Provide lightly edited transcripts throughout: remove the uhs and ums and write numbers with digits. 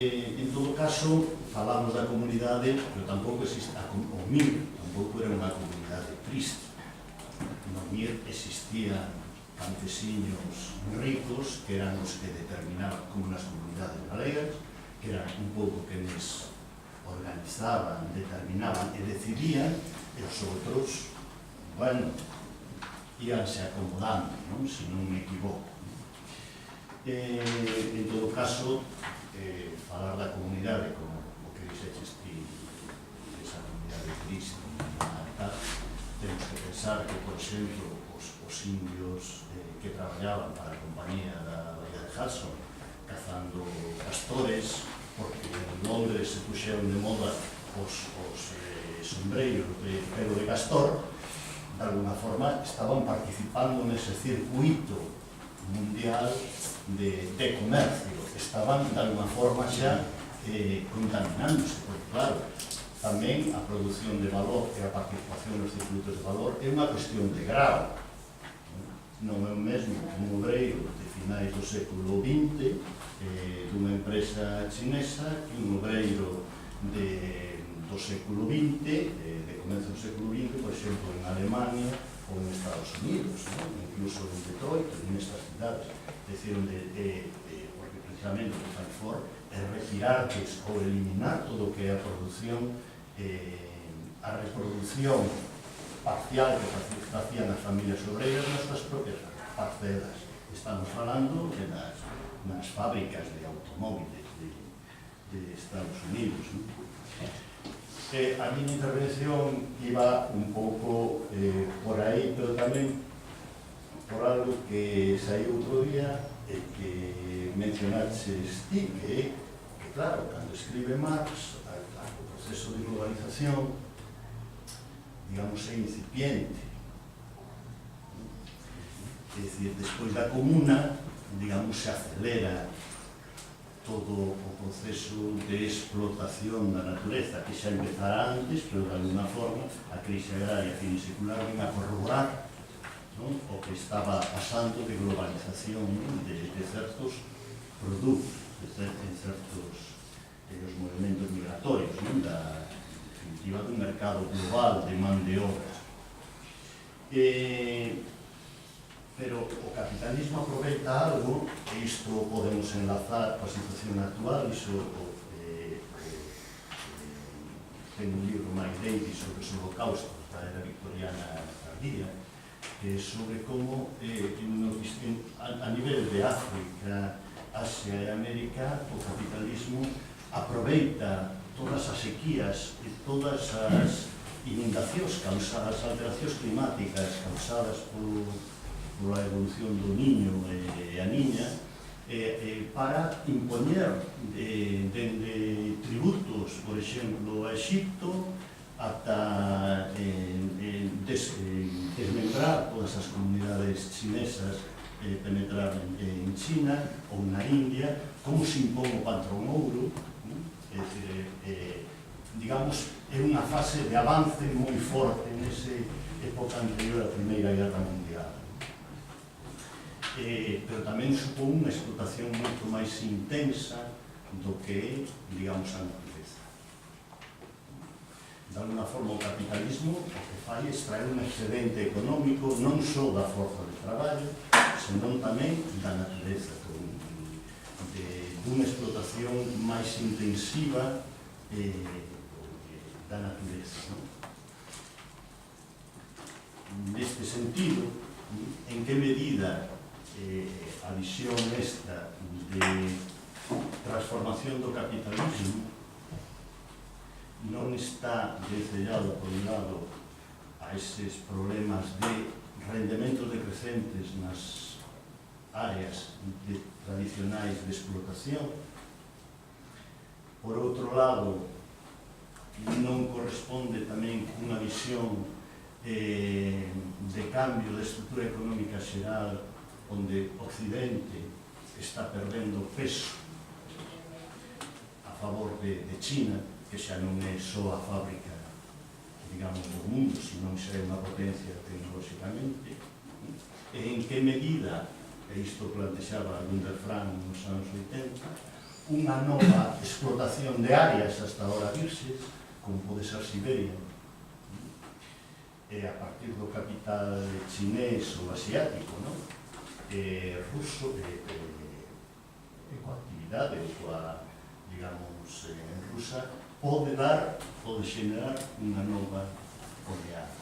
En todo caso, falamos da comunidade, pero tampouco existe, o MIR tampouco era unha comunidade triste. No MIR existían campesiños ricos que eran os que determinaban, como nas comunidades galegas, que eran un pouco que les organizaban, determinaban e decidían, e os outros, bueno, íanse acomodando, non? Se non me equivoco. En todo caso, falar da comunidade, como o que dixeches ti, esa comunidade triste, temos que pensar que, por exemplo, os indios que traballaban para a compañía da Bahía de Hudson, cazando castores, porque en Londres se puxeron de moda os sombreiros de pelo de castor, de alguna forma estaban participando nese circuito mundial de comercio, estaban de alguna forma xa contaminándose, porque claro, tamén a produción de valor e a participación nos circuitos de valor é unha cuestión de grau. Non é o mesmo un obreiro de finais do século XX dunha empresa chinesa que un obreiro do século XX, de comezo do século XX, por exemplo, en Alemania ou en Estados Unidos, incluso en Detroit, en estas cidades. Decir, porque precisamente o que fai Ford é retirartes ou eliminar todo o que é a produción, a reproducción parcial que facían as familias obreiras nas suas propias parcelas. Estamos falando de nas fábricas de automóviles de Estados Unidos. A miña intervención iba un pouco por aí, pero tamén por algo que saiu outro día e que mencionaches ti, que claro, cando escribe Marx, o proceso de globalización, digamos, é incipiente. É dicir, despois da comuna, digamos, se acelera todo o proceso de explotación da natureza, que xa empezara antes, pero de alguna forma a crise agraria finisecular ven a corroborar o que estaba pasando de globalización de certos produtos, en certos os movimentos migratorios, da definitiva dun mercado global de man de obra. Pero o capitalismo aproveita algo, e isto podemos enlazar coa situación actual, iso ten un libro Mike Davis sobre os holocaustos da era victoriana tardía, sobre como a nivel de África, Asia e América o capitalismo aproveita todas as sequías e todas as inundacións causadas, as alteracións climáticas causadas pola evolución do niño e a niña para impoñer dende tributos, por exemplo, a Egipto, ata desmembrar todas as comunidades chinesas, penetrar en China ou na India, como se impón o patrón ouro. É dicir, digamos, é unha fase de avance moi forte nesa época anterior á Primeira Guerra Mundial. Pero tamén supón unha explotación moito máis intensa do que é, digamos, a natureza. De alguna forma, o capitalismo o que fai é extraer un excedente económico non só da forza de traballo, senón tamén da natureza, dunha explotación máis intensiva da natureza. Neste sentido, en que medida a visión esta de transformación do capitalismo non está desdeñado, por un lado, a eses problemas de rendementos decrecentes nas áreas tradicionais de explotación. Por outro lado, non corresponde tamén cunha visión de cambio de estrutura económica xeral onde Occidente está perdendo peso a favor de China, que xa non é só a fábrica, digamos, do mundo, senón xa é unha potencia tecnolóxicamente. E en que medida, e isto plantexaba Gunther Frank nos anos 80, unha nova explotación de áreas hasta ahora virses, como pode ser Siberia, a partir do capital chinés ou asiático, ruso, coa actividade ou coa, digamos, rusa, pode xenerar unha nova oleada,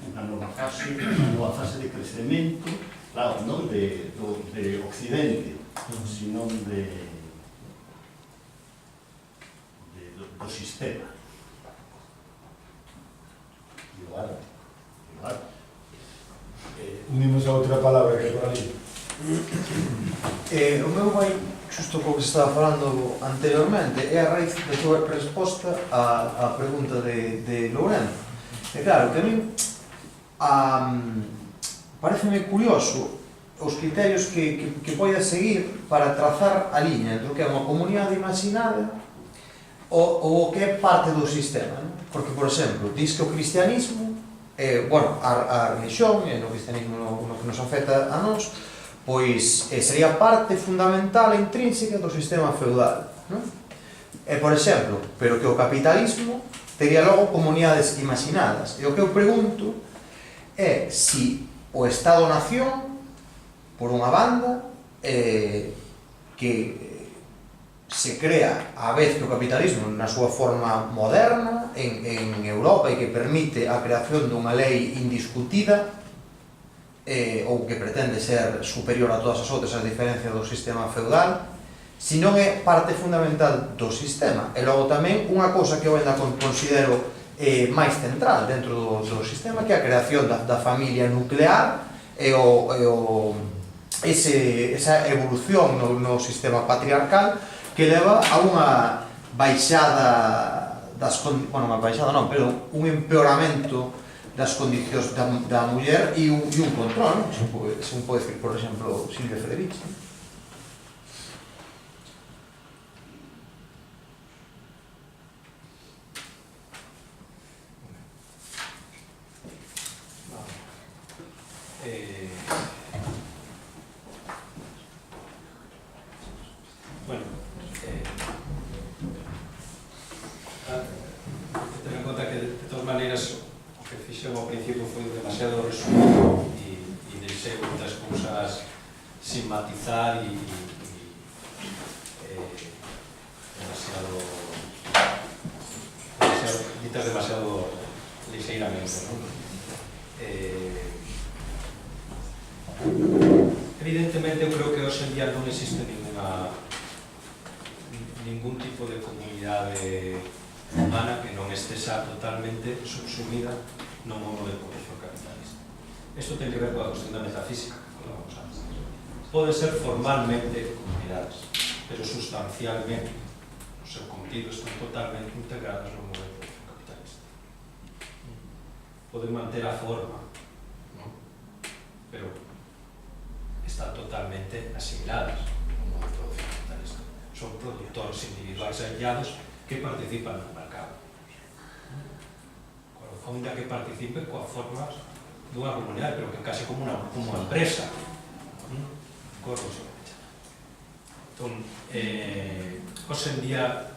unha nova fase de crecemento, claro, non de Occidente, sino do sistema. Igual. Unimos a outra palabra que por ali. O meu vai, xusto co que se estaba falando anteriormente, é a raíz da tua resposta á pregunta de Lourenzo. E claro, que a min pareceme curioso os criterios que poida seguir para trazar a liña entre o que é unha comunidade imaginada ou o que é parte do sistema, non? Porque, por exemplo, diz que o cristianismo, a religión, e no cristianismo no que nos afecta a nós, pois sería parte fundamental e intrínseca do sistema feudal, non? E, por exemplo, pero que o capitalismo teria logo comunidades imaginadas. E o que eu pregunto é si o Estado-nación, por unha banda, que se crea a vez que o capitalismo na súa forma moderna en Europa e que permite a creación dunha lei indiscutida ou que pretende ser superior a todas as outras a diferencia do sistema feudal, se non é parte fundamental do sistema. E logo tamén unha cousa que eu ainda considero máis central dentro do sistema, que é a creación da familia nuclear e esa evolución no sistema patriarcal que leva a unha baixada unha baixada non, pero un empeoramento das condicións da muller e un control, non? Se un pode decir, por exemplo, Silvia Federici. Bueno, ten en conta que de todas maneiras o que fixen ao principio foi demasiado resumido e deixei moitas cousas sin matizar e ditas demasiado lixeiramente, non? Evidentemente, eu creo que hoxe en día non existe ningún tipo de comunidade humana que non estexa totalmente subsumida no modo de comercio capitalista. Isto ten que ver coa cuestión da metafísica que falábamos antes. Pode ser formalmente comunidades, pero sustancialmente o seu contido están totalmente integradas no modo de comercio capitalista. Poden manter a forma, non? Pero están totalmente asimiladas no modo de producción capitalista. Son productores individuais aillados que participan no mercado. Onde que participen coas formas dunha comunidade, pero que case como unha empresa. Entón, hoxe en día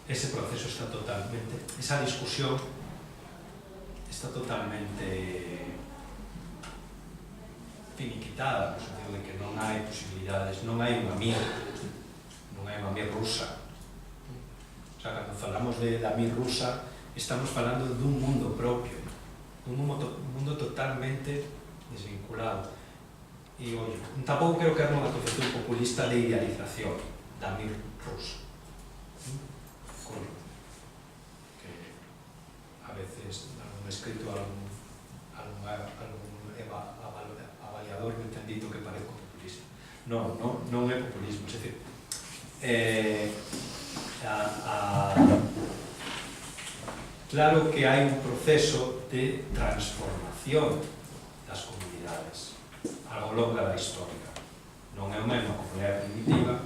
ese proceso está totalmente, esa discusión está totalmente finiquitada, no sentido de que non hai posibilidades, non hai unha mir rusa. O sea, cando falamos da mir rusa, estamos falando dun mundo propio, dun mundo totalmente desvinculado. E, ollo, tampouco quero caer nunha concepción populista de idealización da mir rusa. Que a veces, algún escrito, algún avaliador me ten dito que parezco populista. Non é populismo, é dicir, claro que hai un proceso de transformación das comunidades ao longo da histórica. Non é o mesmo a comunidade primitiva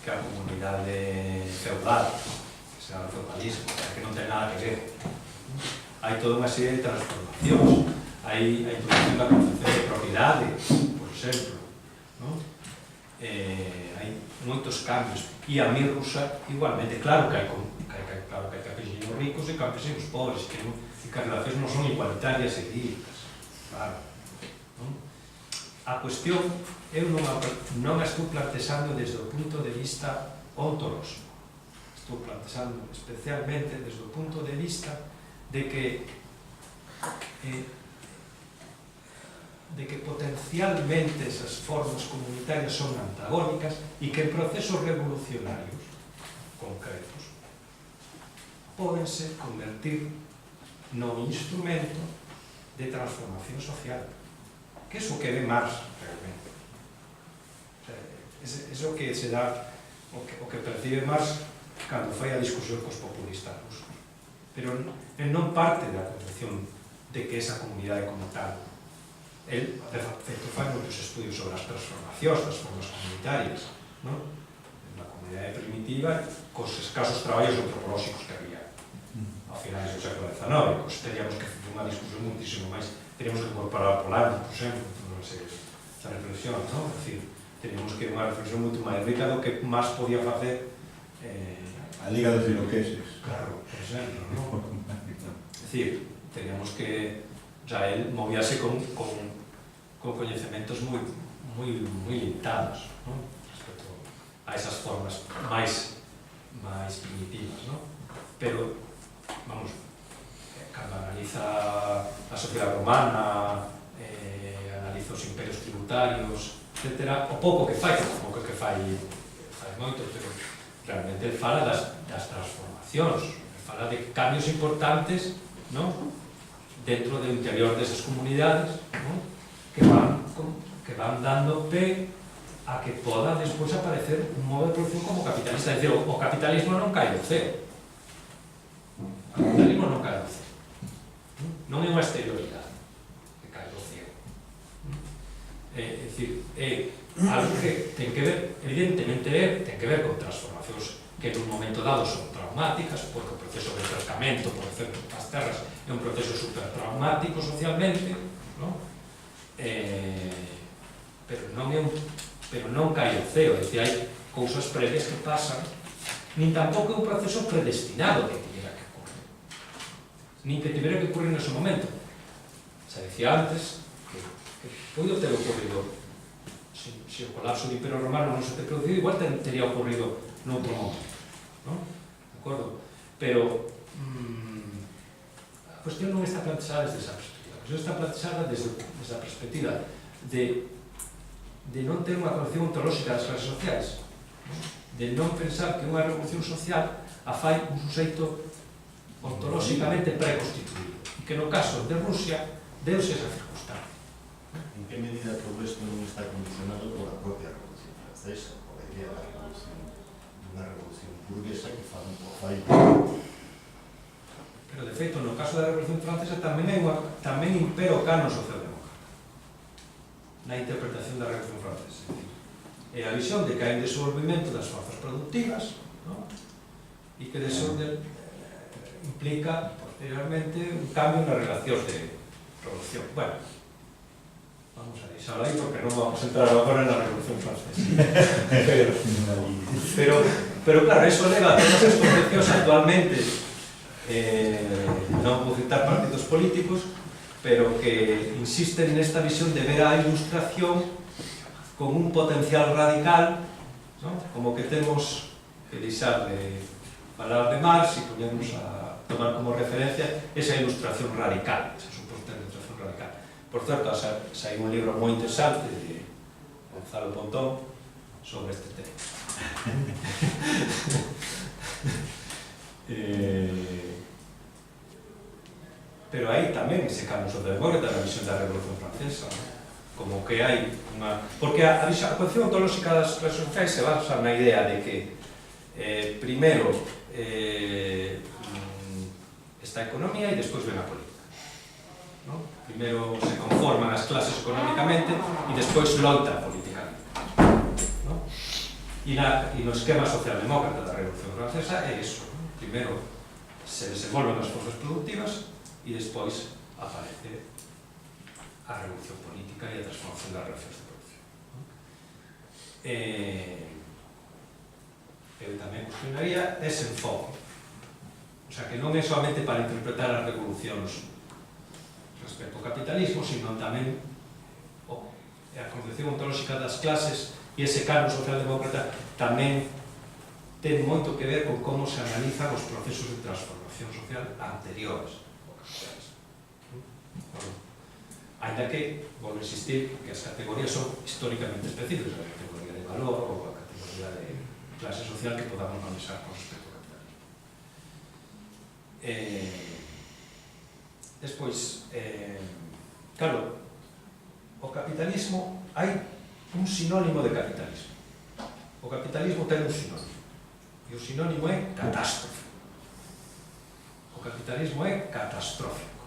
que a comunidade feudal, que será o feudalismo, que non ten nada que ver. Hai toda unha serie de transformacións. Hai a introducción da concepción de propiedade, por exemplo, non? hai moitos cambios, e a mir rusa igualmente, claro que hai campesinos ricos e campesinos pobres, que as relacións non son igualitarias e directas, claro. A cuestión eu non a estou plantexando desde o punto de vista ontolóxico, estou plantexando especialmente desde o punto de vista de que potencialmente esas formas comunitarias son antagónicas e que en procesos revolucionarios concretos pódense convertir no instrumento de transformación social, que é o que ve Marx realmente. É o que se dá, o que percibe Marx cando fai a discusión cos populistas rusos. Pero non parte da concepción de que esa comunidade como tal. El, de feito, fai moitos estudios sobre as transformacións das formas comunitarias, non? Na comunidade primitiva, cos escasos traballos antropolóxicos que había a finais do século XIX, cos teríamos que facer unha discusión muitísimo máis, teríamos que incorporar a Polanyi, por exemplo, non sei, esa reflexión, non? É dicir, teríamos que unha reflexión moito máis rica do que máis podía facer a Liga dos Iroqueses. Claro, por exemplo, non? É dicir, teríamos que ya él movíase con coñecementos moi limitados, non? Respecto a esas formas máis primitivas, non? Pero, vamos, cando analiza a sociedade romana, analiza os imperios tributarios, etc., o pouco que fai moito, pero realmente ele fala das transformacións, fala de cambios importantes, non? Dentro do interior desas comunidades, non? que van dando pé a que poda despois aparecer un modo de producción como capitalista. É dicir, o capitalismo non cae do ceo. O capitalismo non cae do ceo. Non é unha exterioridade que cae do ceo. É dicir, é algo que ten que ver, evidentemente, ten que ver con transformacións que en un momento dado son traumáticas, porque o proceso de cercamento, por exemplo, das terras é un proceso super traumático socialmente, non? Pero non cae o ceo, é dicir, hai cousas previas que pasan, nin tampouco é un proceso predestinado que tivera que ocurrir, nin que tivera que ocurrir nese momento. Se decía antes que pode ter ocurrido, se o colapso do Imperio Romano non se te producido, igual teria ocurrido noutro momento, non? De acordo? Pero a cuestión non está plantexada desde esa perspectiva. A cuestión está plantexada desde a perspectiva de non ter unha concepción ontolóxica das clases sociais, de non pensar que unha revolución social a fai un suxeito ontolóxicamente preconstituído, e que no caso de Rusia deuse esa circunstancia. En que medida todo isto non está condicionado pola propia Revolución Francesa, pola idea da revolución, dunha revolución burguesa que fai un fai. Pero, de feito, no caso da Revolución Francesa tamén impera o canon socialdemócrata na interpretación da Revolución Francesa. É a visión de que hai un desenvolvimento das forzas productivas, non? E que desorden implica, posteriormente, un cambio nas relacións de producción. Bueno, vamos a deixarlo aí porque non vamos a entrar agora na Revolución Francesa. Pero claro, eso leva a todas as concepcións actualmente, non vou citar partidos políticos, pero que insisten nesta visión de ver a ilustración con un potencial radical, ¿no? Como que temos que deixar de falar de Marx e poñernos a tomar como referencia esa ilustración radical, esa suposta ilustración radical. Por certo, sai un libro moi interesante de Gonzalo Pontón sobre este tema. Pero aí tamén ese cambio socialdemócrata na visión da Revolución Francesa, ¿no? Como que hai unha... Porque a concepción ontolóxica das clases sociais se basa na idea de que primeiro está a economía e despois ven a política, ¿no? Primeiro se conforman as clases económicamente e despois loitan políticamente, ¿no? E no esquema socialdemócrata da Revolución Francesa é iso, ¿no? Primeiro se desenvolven as forzas productivas e despois aparece a revolución política e a transformación das relacións de producción. eu tamén cuestionaría ese enfoque. O sea, que non é solamente para interpretar as revolucións respecto ao capitalismo, sino tamén a concepción ontolóxica das clases e ese cargo socialdemócrata tamén ten moito que ver con como se analizan os procesos de transformación social anteriores ao capitalismo. Ainda que, volvo a insistir, que as categorías son históricamente específicas, a categoría de valor ou a categoría de clase social que podamos analizar con respecto ao capitalismo. Despois, claro, o capitalismo, hai un sinónimo de capitalismo. O capitalismo ten un sinónimo. E o sinónimo é catástrofe. O capitalismo é catastrófico.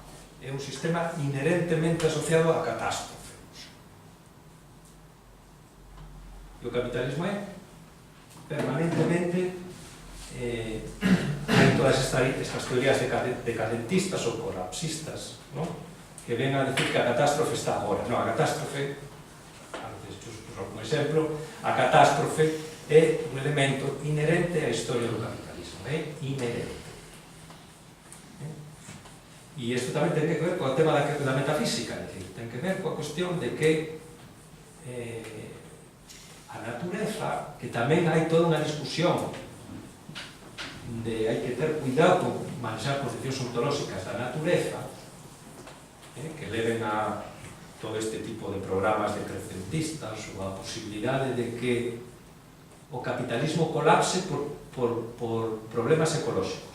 É un sistema inherentemente asociado á catástrofe. E o capitalismo é permanentemente hai todas estas teorías decadentistas ou colapsistas, ¿no?, que ven a decir que a catástrofe está agora. Non, a catástrofe, antes como exemplo, a catástrofe é un elemento inherente á historia do capitalismo, é inherente. E isto tamén ten que ver co tema da metafísica, é dicir, ten que ver coa cuestión de que a natureza, que tamén hai toda unha discusión de hai que ter cuidado con manexar concepcións ontolóxicas da natureza, que leven a todo este tipo de programas decrecentistas ou a posibilidade de que o capitalismo colapse por problemas ecolóxicos.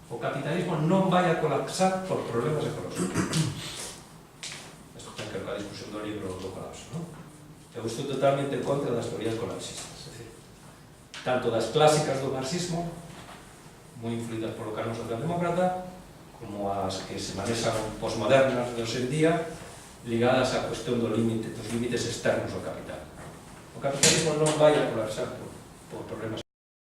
O capitalismo non vai a colapsar por problemas ecolóxicos. Isto ten que ver coa discusión do libro do colapso, non? Eu estou totalmente en contra das teorías colapsistas, é dicir, tanto das clásicas do marxismo, moi influídas polo canon socialdemócrata, como as que se manexan posmodernas de hoxe en día, ligadas á cuestión dos límites externos ao capital. O capitalismo non vai a colapsar por problemas